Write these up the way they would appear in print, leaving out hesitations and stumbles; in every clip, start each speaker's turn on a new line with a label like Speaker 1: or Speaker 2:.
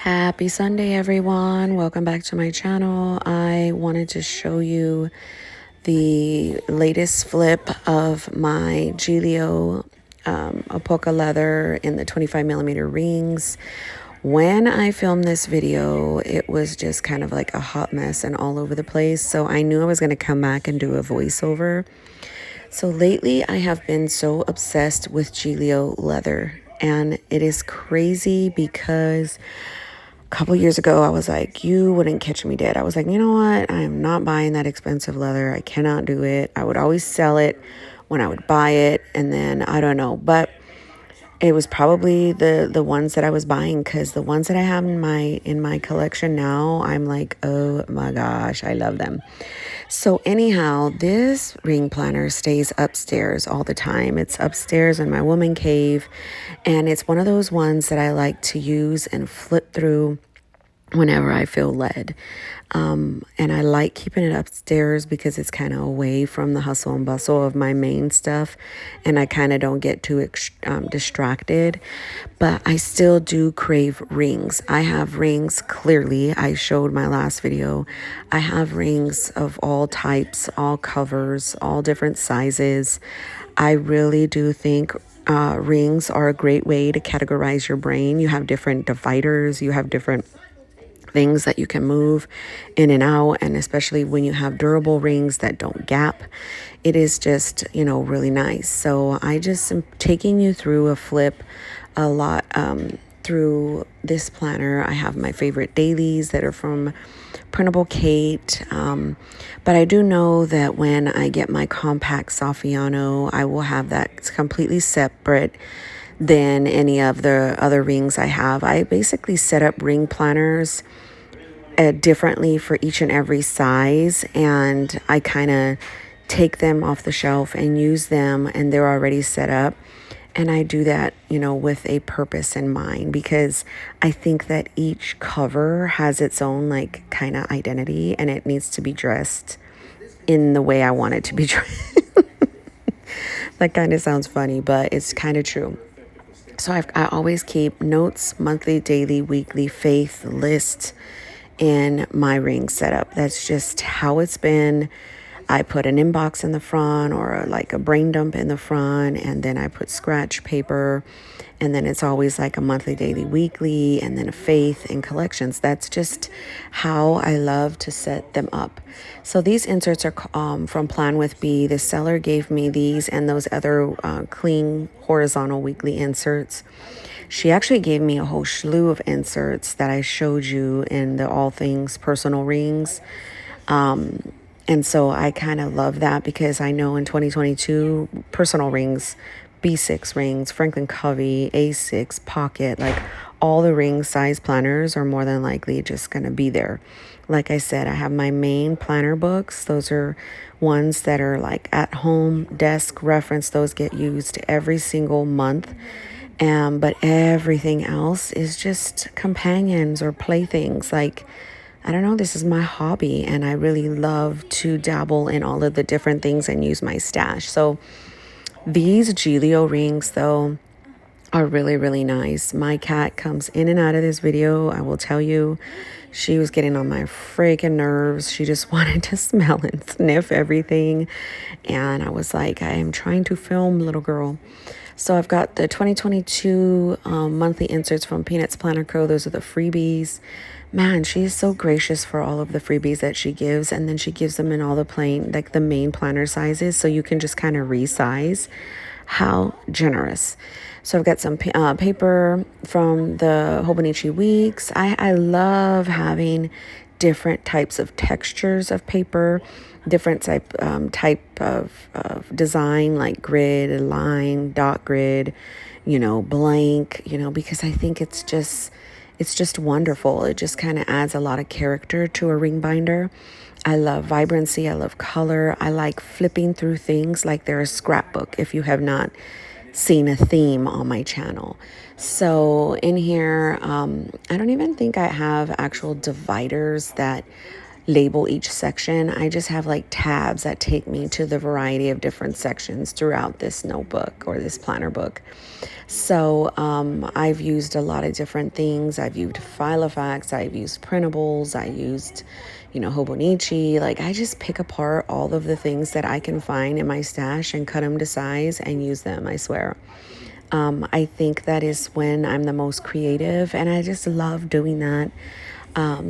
Speaker 1: Happy Sunday, everyone. Welcome back to my channel. I wanted to show you the latest flip of my Gillio Epoca leather in the 25mm rings. When I filmed this video, it was just kind of like a hot mess and all over the place. So I knew I was going to come back and do a voiceover. So lately, I have been so obsessed with Gillio leather. And it is crazy because a couple years ago, I was like, you wouldn't catch me dead. I was like, you know what? I am not buying that expensive leather. I cannot do it. I would always sell it when I would buy it. And then I don't know. But it was probably the ones that I was buying, because the ones that I have in my collection now, I'm like, oh my gosh, I love them. So anyhow, this ring planner stays upstairs all the time. It's upstairs in my woman cave, and it's one of those ones that I like to use and flip through whenever I feel led. And I like keeping it upstairs because it's kind of away from the hustle and bustle of my main stuff, and I kind of don't get too distracted. But I still do crave rings. I have rings, clearly. I showed my last video. I have rings of all types, all covers, all different sizes. I really do think rings are a great way to categorize your brain. You have different dividers, you have different things that you can move in and out, and especially when you have durable rings that don't gap, it is just, really nice. So I just am taking you through a flip a lot through this planner. I have my favorite dailies that are from Printable Kate, but I do know that when I get my compact Saffiano, I will have that completely separate than any of the other rings I have. I basically set up ring planners differently for each and every size, and I kind of take them off the shelf and use them, and they're already set up. And I do that, with a purpose in mind, because I think that each cover has its own kind of identity, and it needs to be dressed in the way I want it to be dressed. That kind of sounds funny, but it's kind of true. So I always keep notes, monthly, daily, weekly, faith, list in my ring setup. That's just how it's been. I put an inbox in the front, or a brain dump in the front, and then I put scratch paper, and then it's always like a monthly, daily, weekly, and then a faith and collections. That's just how I love to set them up. So these inserts are from Plan With B. The seller gave me these and those other clean horizontal weekly inserts. She actually gave me a whole slew of inserts that I showed you in the All Things Personal Rings. And so I kind of love that, because I know in 2022, personal rings, B6 rings, Franklin Covey, A6, Pocket, all the ring size planners are more than likely just going to be there. Like I said, I have my main planner books. Those are ones that are at home, desk reference. Those get used every single month. But everything else is just companions or playthings. I don't know, this is my hobby, and I really love to dabble in all of the different things and use my stash. So these Gillio rings, though, are really, really nice. My cat comes in and out of this video. I will tell you, she was getting on my freaking nerves. She just wanted to smell and sniff everything. And I was like, I am trying to film, little girl. So I've got the 2022 monthly inserts from Peanuts Planner Co. Those are the freebies. Man, she is so gracious for all of the freebies that she gives. And then she gives them in all the plain, the main planner sizes. So you can just kind of resize. How generous. So I've got some paper from the Hobonichi Weeks. I love having different types of textures of paper, different type of design, like grid, line, dot grid, blank, because I think it's just wonderful. It just kind of adds a lot of character to a ring binder. I love vibrancy. I love color. I like flipping through things like they're a scrapbook, if you have not seen a theme on my channel. So in here, I don't even think I have actual dividers that label each section. I just have like tabs that take me to the variety of different sections throughout this notebook or this planner book. So I've used a lot of different things. I've used Filofax, I've used printables, I used, Hobonichi. Like, I just pick apart all of the things that I can find in my stash and cut them to size and use them, I swear. I think that is when I'm the most creative, and I just love doing that.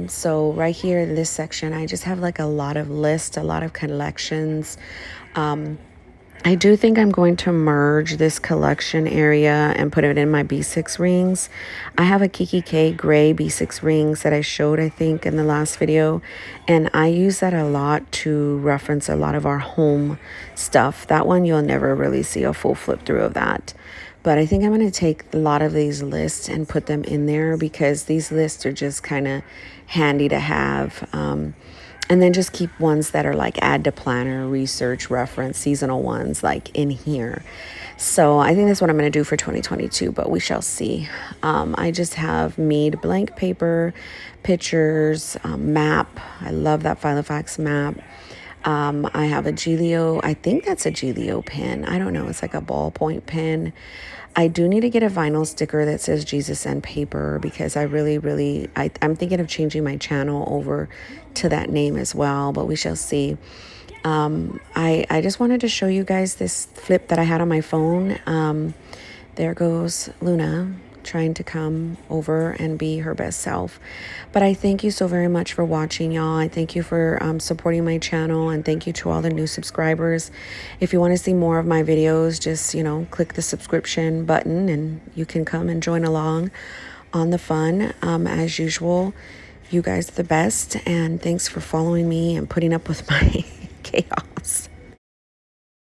Speaker 1: So right here in this section, I just have like a lot of lists, a lot of collections. I do think I'm going to merge this collection area and put it in my B6 rings. I have a Kiki K gray B6 rings that I showed, I think, in the last video. And I use that a lot to reference a lot of our home stuff. That one, you'll never really see a full flip through of that. But I think I'm going to take a lot of these lists and put them in there because these lists are just kind of handy to have. And then just keep ones that are like add to planner, research, reference, seasonal ones like in here. So I think that's what I'm going to do for 2022, but we shall see. I just have Mead blank paper, pictures, map. I love that Filofax map. I have a Gillio. I think that's a Gillio pen. I don't know. It's like a ballpoint pen. I do need to get a vinyl sticker that says Jesusandpaper because I really, I'm thinking of changing my channel over to that name as well, but we shall see. I just wanted to show you guys this flip that I had on my phone. There goes Luna trying to come over and be her best self. But I thank you so very much for watching, y'all. I thank you for supporting my channel, and thank you to all the new subscribers. If you want to see more of my videos, just click the subscription button and you can come and join along on the fun. As usual, you guys are the best, and thanks for following me and putting up with my chaos.